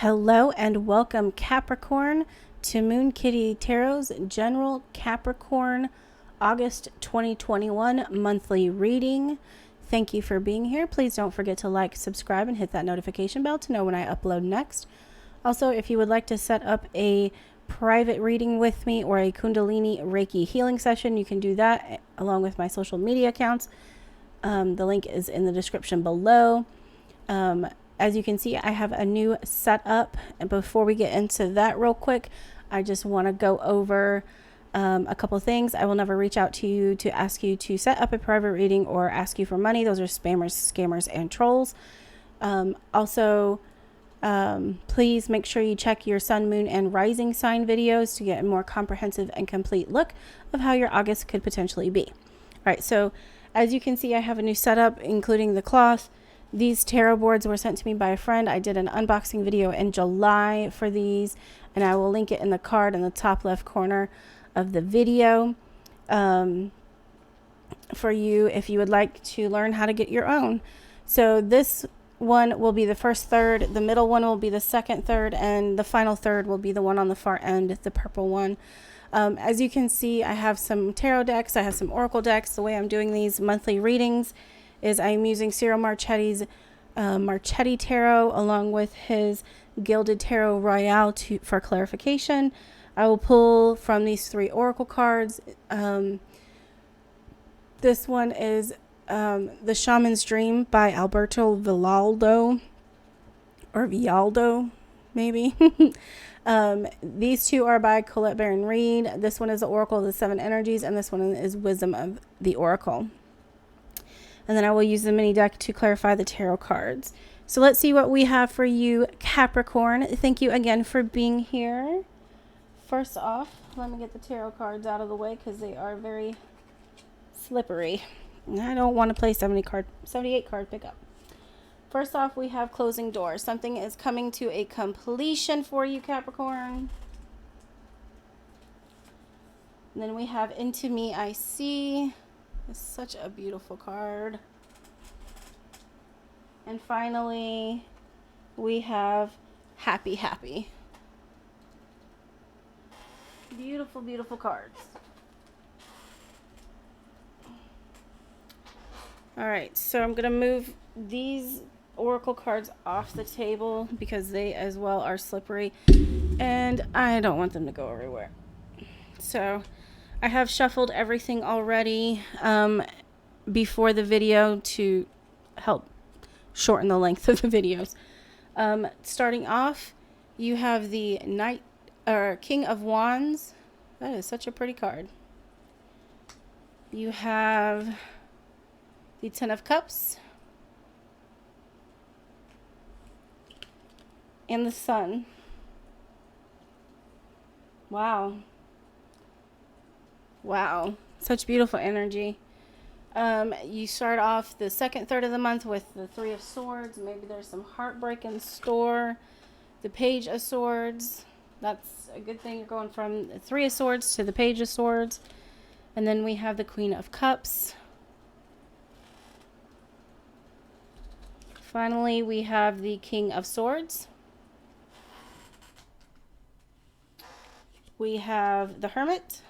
Hello and welcome, Capricorn, to Moon Kitty Tarot's General Capricorn August 2021 monthly reading. Thank you for being here. Please don't forget to like, subscribe, and hit that notification bell to know when I upload next. Also, if you would like to set up a private reading with me or a Kundalini Reiki healing session, you can do that along with my social media accounts. The link is in the description below. As you can see, I have a new setup, and before we get into that real quick, I just want to go over a couple of things. I will never reach out to you to ask you to set up a private reading or ask you for money. Those are spammers, scammers, and trolls. Please make sure you check your sun, moon, and rising sign videos to get a more comprehensive and complete look of how your August could potentially be. All right, so as you can see, I have a new setup, including the cloth. These tarot boards were sent to me by a friend. I did an unboxing video in July for these, and I will link it in the card in the top left corner of the video for you if you would like to learn how to get your own. So this one will be the first third, the middle one will be the second third, and the final third will be the one on the far end, the purple one. As you can see, I have some tarot decks, I have some oracle decks. The way I'm doing these monthly readings is I'm using Cyril Marchetti's Marchetti Tarot along with his Gilded Tarot Royale for clarification. I will pull from these three oracle cards. This one is The Shaman's Dream by Alberto Villaldo, or Vialdo, maybe. These two are by Colette Baron Reed. This one is the Oracle of the Seven Energies, and this one is Wisdom of the Oracle. And then I will use the mini deck to clarify the tarot cards. So let's see what we have for you, Capricorn. Thank you again for being here. First off, let me get the tarot cards out of the way because they are very slippery. And I don't want to play 78 card pickup. First off, we have closing doors. Something is coming to a completion for you, Capricorn. And then we have Into Me I See. It's such a beautiful card. And finally, we have Happy Happy. Beautiful, beautiful cards. All right, so I'm going to move these oracle cards off the table because they as well are slippery and I don't want them to go everywhere. So I have shuffled everything already before the video to help shorten the length of the videos. Starting off, you have the King of Wands. That is such a pretty card. You have the Ten of Cups and the Sun. Wow. Wow, such beautiful energy. You start off the second third of the month with the Three of Swords. Maybe there's some heartbreak in store. The Page of Swords. That's a good thing. You're going from the Three of Swords to the Page of Swords. And then we have the Queen of Cups. Finally, we have the King of Swords. We have the Hermit.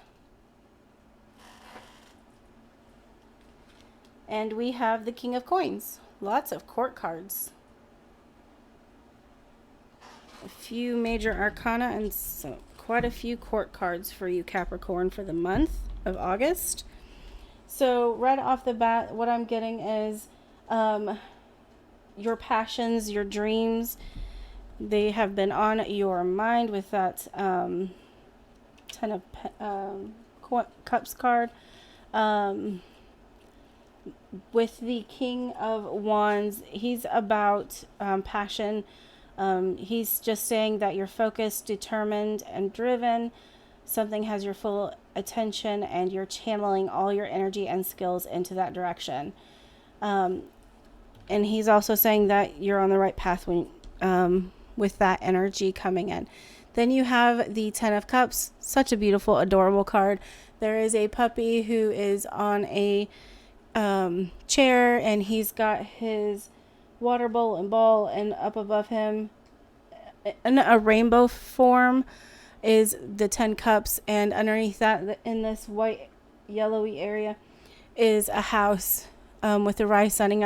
And we have the King of Coins. Lots of court cards. A few major arcana and quite a few court cards for you, Capricorn, for the month of August. So right off the bat, what I'm getting is your passions, your dreams. They have been on your mind with that Ten of Cups card. With the King of Wands, he's about passion. He's just saying that you're focused, determined, and driven. Something has your full attention, and you're channeling all your energy and skills into that direction. And he's also saying that you're on the right path when, with that energy coming in. Then you have the Ten of Cups, such a beautiful, adorable card. There is a puppy who is on a chair, and he's got his water bowl and ball, and up above him in a rainbow form is the 10 cups, and underneath that, in this white yellowy area, is a house with the rise coming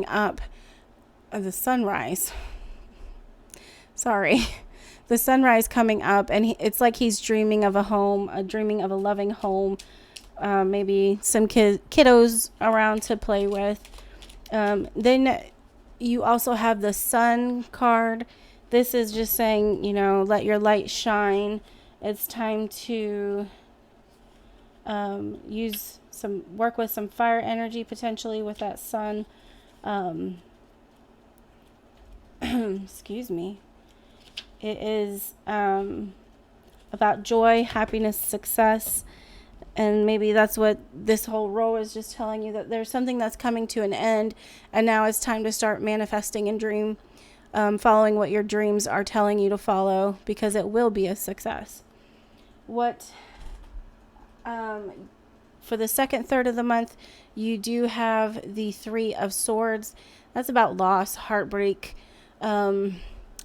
up, the sunrise. Sorry. The sunrise coming up, and it's like he's dreaming of a home, dreaming of a loving home, maybe some kiddos around to play with. Then you also have the Sun card. This is just saying, let your light shine. It's time to work with some fire energy potentially with that Sun. Excuse me. It is about joy, happiness, success. And maybe that's what this whole row is just telling you, that there's something that's coming to an end. And now it's time to start manifesting and dream, following what your dreams are telling you to follow, because it will be a success. For the second third of the month, you do have the 3 of Swords. That's about loss, heartbreak.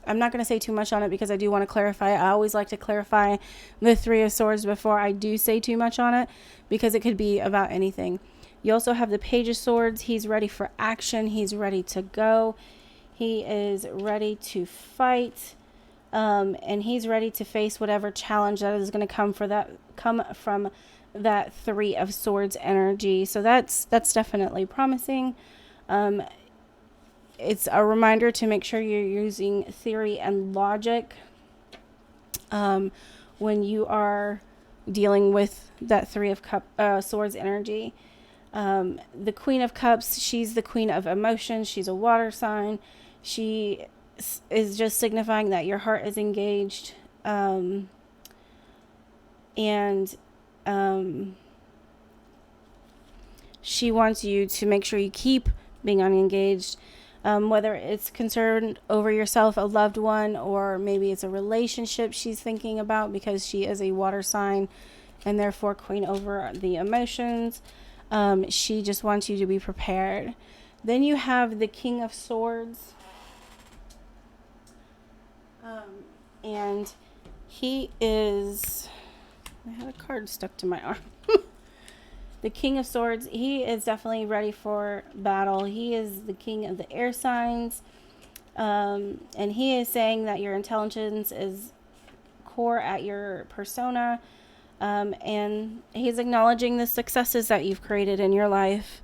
I'm not going to say too much on it because I do want to clarify. I always like to clarify the 3 of Swords before I do say too much on it, because it could be about anything. You also have the Page of Swords. He's ready for action. He's ready to go. He is ready to fight. And he's ready to face whatever challenge that is going to come from that 3 of Swords energy. So that's definitely promising. It's a reminder to make sure you're using theory and logic when you are dealing with that 3 of Swords energy. The Queen of Cups, she's the queen of emotions. She's a water sign. She is just signifying that your heart is engaged. She wants you to make sure you keep being unengaged. Whether it's concerned over yourself, a loved one, or maybe it's a relationship she's thinking about, because she is a water sign and therefore queen over the emotions. She just wants you to be prepared. Then you have the King of Swords. And he is... I had a card stuck to my arm. The King of Swords, he is definitely ready for battle. He is the king of the air signs. And he is saying that your intelligence is core at your persona. And he's acknowledging the successes that you've created in your life.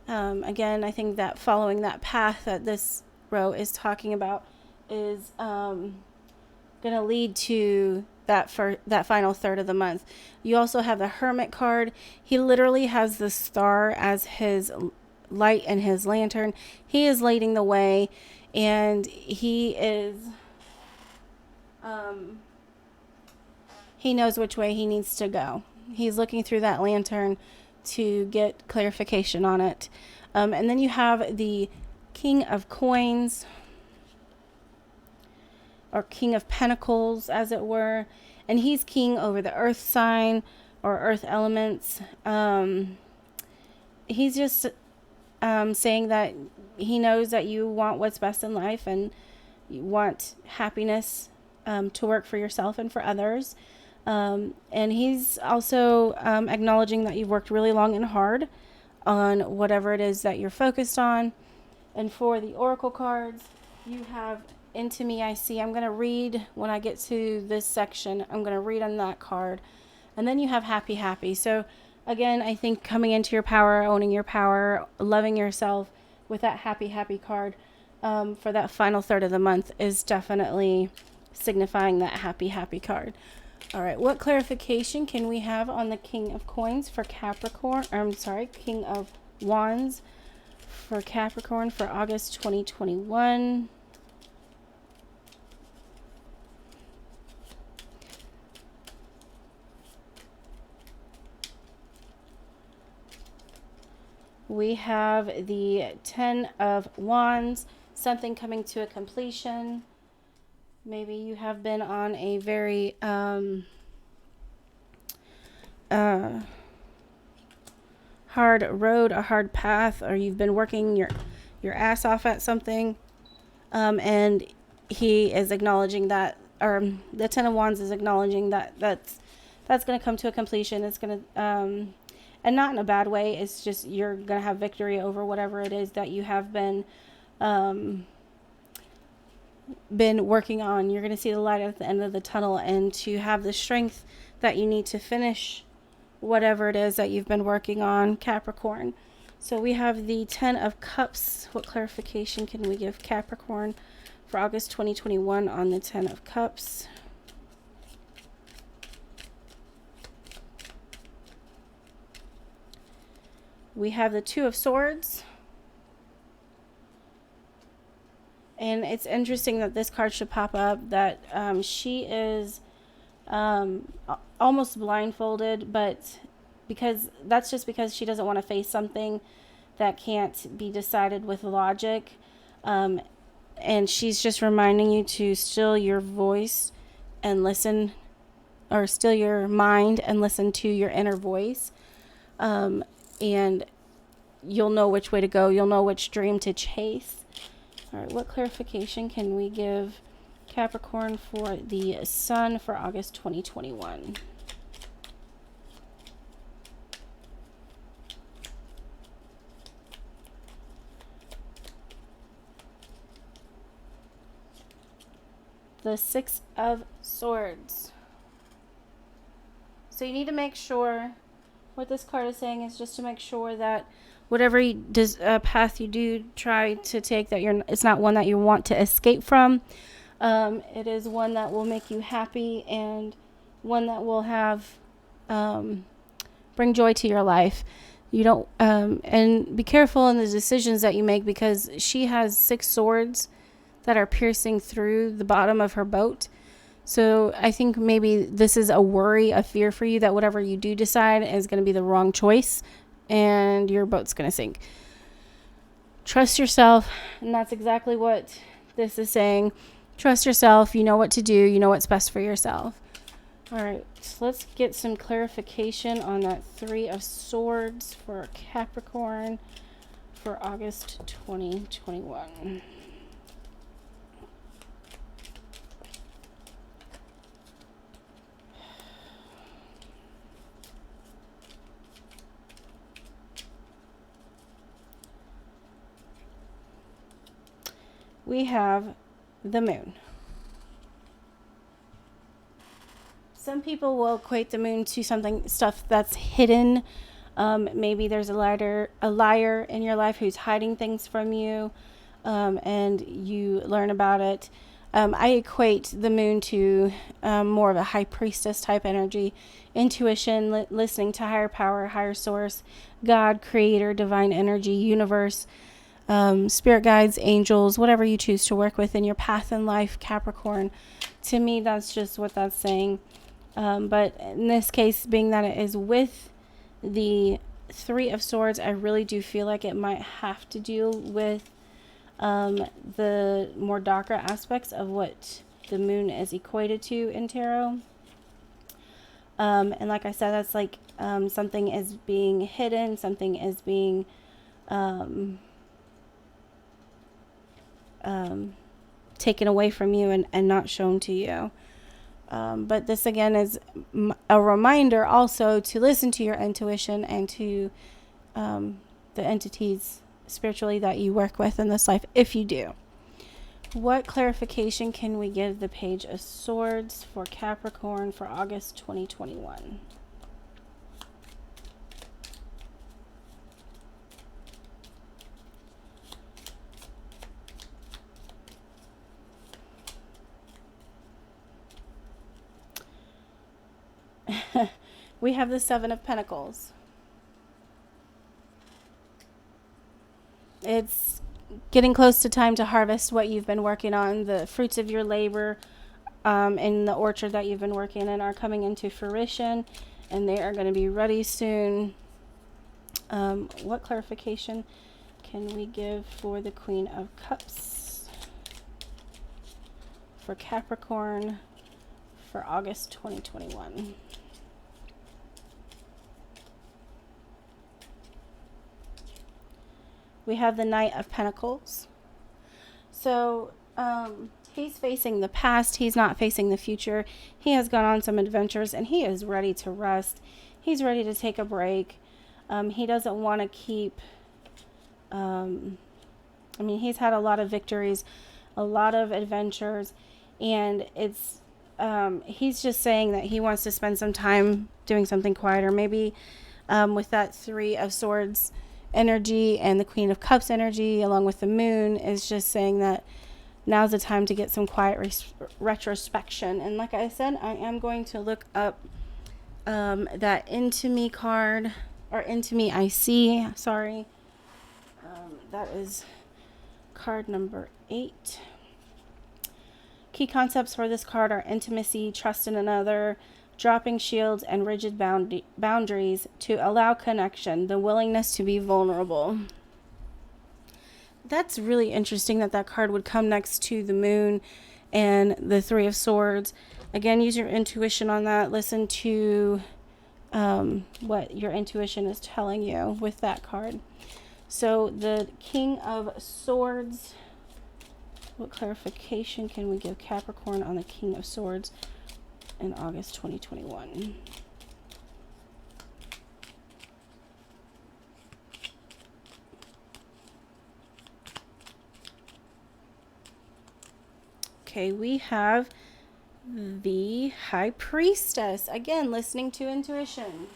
Again, I think that following that path that this row is talking about is going to lead to that final third of the month. You also have the Hermit card. He literally has the star as his light and his lantern. He is leading the way, and he knows which way he needs to go. He's looking through that lantern to get clarification on it. And then you have the King of Coins, or King of Pentacles, as it were. And he's king over the earth sign or earth elements. He's just saying that he knows that you want what's best in life, and you want happiness to work for yourself and for others. And he's also acknowledging that you've worked really long and hard on whatever it is that you're focused on. And for the Oracle cards, you have Into Me I See. I'm going to read when I get to this section. I'm going to read on that card. And then you have Happy Happy. So again, I think coming into your power, owning your power, loving yourself with that Happy Happy card for that final third of the month is definitely signifying that Happy Happy card. All right, what clarification can we have on the King of Coins for Capricorn? King of Wands for Capricorn for August 2021. We have the 10 of Wands, something coming to a completion. Maybe you have been on a very hard road, a hard path, or you've been working your ass off at something, and he is acknowledging that, or the Ten of Wands is acknowledging that that's going to come to a completion. It's going to, and not in a bad way. It's just you're going to have victory over whatever it is that you have been working on. You're going to see the light at the end of the tunnel, and to have the strength that you need to finish whatever it is that you've been working on, Capricorn. So we have the 10 of Cups. What clarification can we give Capricorn for August 2021 on the 10 of Cups? We have the 2 of Swords. And it's interesting that this card should pop up, that she is almost blindfolded, but because she doesn't want to face something that can't be decided with logic. And she's just reminding you to still your voice and listen, or still your mind and listen to your inner voice. And you'll know which way to go. You'll know which dream to chase. All right, what clarification can we give Capricorn for the Sun for August 2021? The 6 of Swords. So you need to make sure, what this card is saying is just to make sure that whatever path you do try to take, that it's not one that you want to escape from. It is one that will make you happy, and one that will have bring joy to your life. You don't and be careful in the decisions that you make, because she has 6 swords that are piercing through the bottom of her boat. So I think maybe this is a worry, a fear for you, that whatever you do decide is going to be the wrong choice and your boat's going to sink. Trust yourself, and that's exactly what this is saying. Trust yourself. You know what to do. You know what's best for yourself. All right, so let's get some clarification on that 3 of Swords for Capricorn for August 2021. We have the Moon. Some people will equate the Moon to stuff that's hidden. Maybe there's a liar in your life who's hiding things from you, and you learn about it. I equate the Moon to more of a high priestess type energy, intuition, listening to higher power, higher source, God, creator, divine energy, universe, spirit guides, angels, whatever you choose to work with in your path in life, Capricorn. To me, that's just what that's saying. But in this case, being that it is with the 3 of Swords, I really do feel like it might have to deal with the more darker aspects of what the Moon is equated to in tarot. And like I said, that's like something is being hidden, something is being taken away from you and not shown to you. But this again is a reminder also to listen to your intuition and to the entities spiritually that you work with in this life, if you do. What clarification can we give the Page of Swords for Capricorn for August 2021? We have the 7 of Pentacles. It's getting close to time to harvest what you've been working on. The fruits of your labor in the orchard that you've been working in are coming into fruition, and they are going to be ready soon. What clarification can we give for the Queen of Cups for Capricorn for August 2021? We have the Knight of Pentacles. So He's facing the past. He's not facing the future. He has gone on some adventures and he is ready to rest. He's ready to take a break. He doesn't want to keep, he's had a lot of victories, a lot of adventures, and he's just saying that he wants to spend some time doing something quieter. Maybe with that Three of Swords energy and the Queen of Cups energy, along with the moon, is just saying that now's the time to get some quiet retrospection. And like I said, I am going to look up that Into Me card, or Into Me I See, sorry. That is card number 8. Key concepts for this card are intimacy, trust in another, dropping shields and rigid boundaries to allow connection, the willingness to be vulnerable. That's really interesting that card would come next to the moon and the Three of Swords. Again, use your intuition on that. Listen to what your intuition is telling you with that card. So the King of Swords, what clarification can we give Capricorn on the King of Swords in August 2021? Okay, we have the High Priestess. Again, listening to intuition.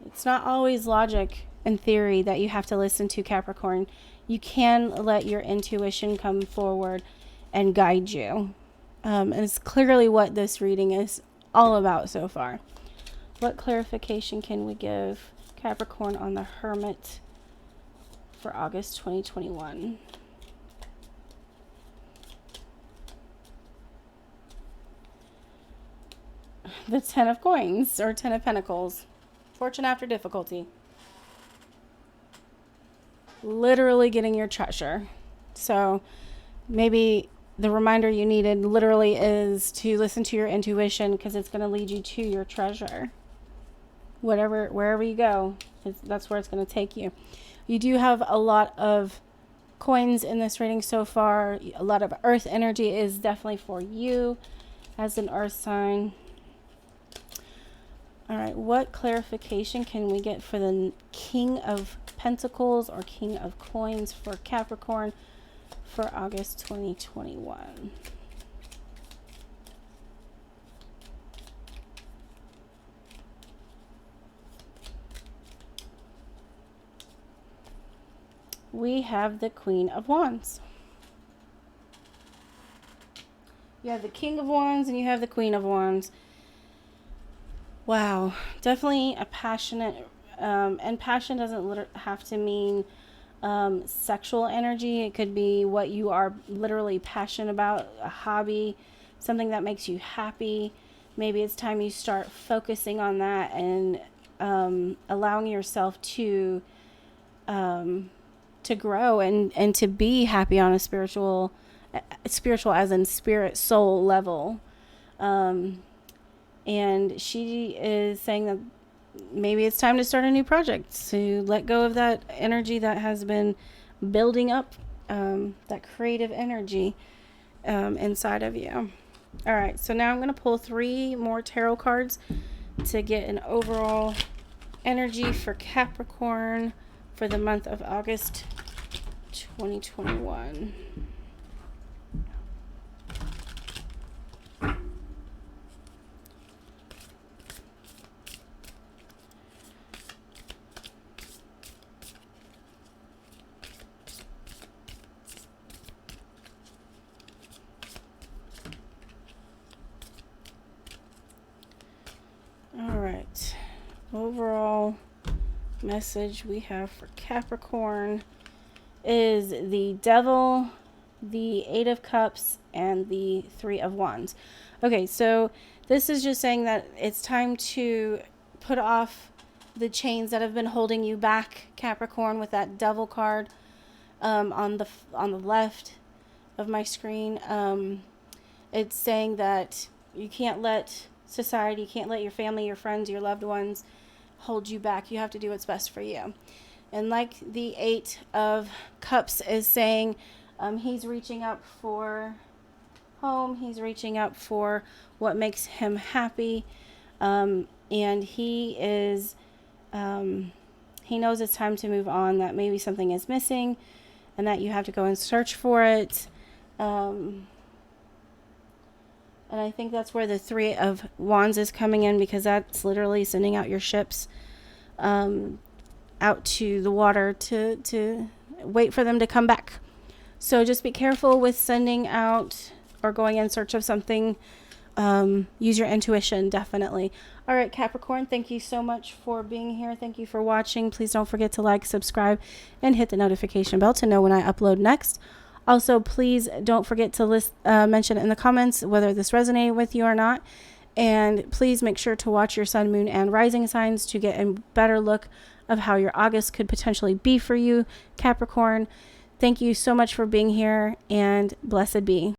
It's not always logic and theory that you have to listen to, Capricorn. You can let your intuition come forward and guide you. And it's clearly what this reading is all about so far. What clarification can we give Capricorn on the Hermit for August 2021? The Ten of Coins, or Ten of Pentacles. Fortune after difficulty. Literally getting your treasure. So maybe the reminder you needed literally is to listen to your intuition, because it's going to lead you to your treasure. Wherever you go, that's where it's going to take you. You do have a lot of coins in this reading so far. A lot of earth energy is definitely for you as an earth sign. All right, what clarification can we get for the King of Pentacles or King of Coins for Capricorn for August 2021? We have the Queen of Wands. You have the King of Wands and you have the Queen of Wands. Wow, definitely a passionate, and passion doesn't have to mean sexual energy. It could be what you are literally passionate about, a hobby, something that makes you happy. Maybe it's time you start focusing on that and allowing yourself to grow and to be happy on a spiritual as in spirit soul level. And she is saying that maybe it's time to start a new project, to let go of that energy that has been building up, that creative energy inside of you. All right, so now I'm going to pull 3 more tarot cards to get an overall energy for Capricorn for the month of August 2021. All right, overall message we have for Capricorn is the Devil, the 8 of Cups, and the 3 of Wands. Okay, so this is just saying that it's time to put off the chains that have been holding you back, Capricorn, with that Devil card on the left of my screen. It's saying that you can't let society, you can't let your family, your friends, your loved ones hold you back. You have to do what's best for you. And like the 8 of Cups is saying, He's reaching up for home. He's reaching up for what makes him happy. And he is, he knows it's time to move on, that maybe something is missing and that you have to go and search for it. And I think that's where the Three of Wands is coming in, because that's literally sending out your ships out to the water to wait for them to come back. So just be careful with sending out or going in search of something. Use your intuition, definitely. All right, Capricorn, thank you so much for being here. Thank you for watching. Please don't forget to like, subscribe, and hit the notification bell to know when I upload next. Also, please don't forget to mention in the comments whether this resonated with you or not. And please make sure to watch your sun, moon, and rising signs to get a better look of how your August could potentially be for you, Capricorn. Thank you so much for being here, and blessed be.